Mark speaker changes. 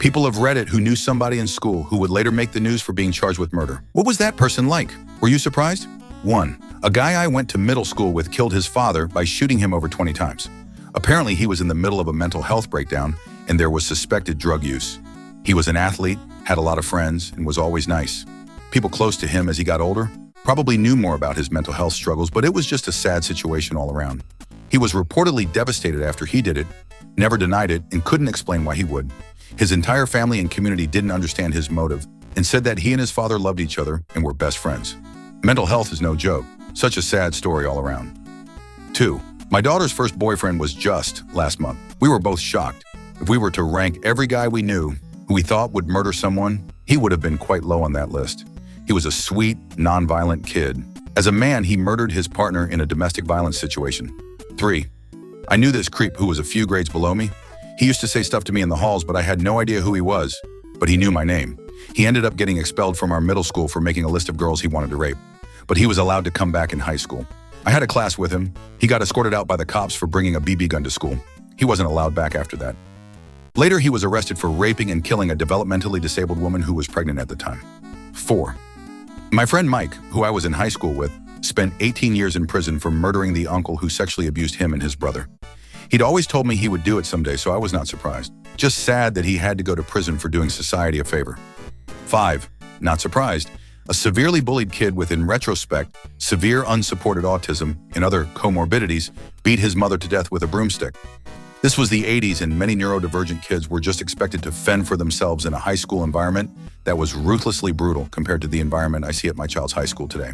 Speaker 1: People of Reddit who knew somebody in school who would later make the news for being charged with murder. What was that person like? Were you surprised? 1. A guy I went to middle school with killed his father by shooting him over 20 times. Apparently, he was in the middle of a mental health breakdown and there was suspected drug use. He was an athlete, had a lot of friends, and was always nice. People close to him as he got older probably knew more about his mental health struggles, but it was just a sad situation all around. He was reportedly devastated after he did it, never denied it, and couldn't explain why he would. His entire family and community didn't understand his motive and said that he and his father loved each other and were best friends. Mental health is no joke. Such a sad story all around. 2. My daughter's first boyfriend was just last month. We were both shocked. If we were to rank every guy we knew who we thought would murder someone, he would have been quite low on that list. He was a sweet, non-violent kid. As a man, he murdered his partner in a domestic violence situation. 3. I knew this creep who was a few grades below me. He used to say stuff to me in the halls, but I had no idea who he was, but he knew my name. He ended up getting expelled from our middle school for making a list of girls he wanted to rape, but he was allowed to come back in high school. I had a class with him. He got escorted out by the cops for bringing a BB gun to school. He wasn't allowed back after that. Later, he was arrested for raping and killing a developmentally disabled woman who was pregnant at the time. 4. My friend Mike, who I was in high school with, spent 18 years in prison for murdering the uncle who sexually abused him and his brother. He'd always told me he would do it someday, so I was not surprised. Just sad that he had to go to prison for doing society a favor. 5. Not surprised. A severely bullied kid with, in retrospect, severe unsupported autism and other comorbidities beat his mother to death with a broomstick. This was the 80s and many neurodivergent kids were just expected to fend for themselves in a high school environment that was ruthlessly brutal compared to the environment I see at my child's high school today.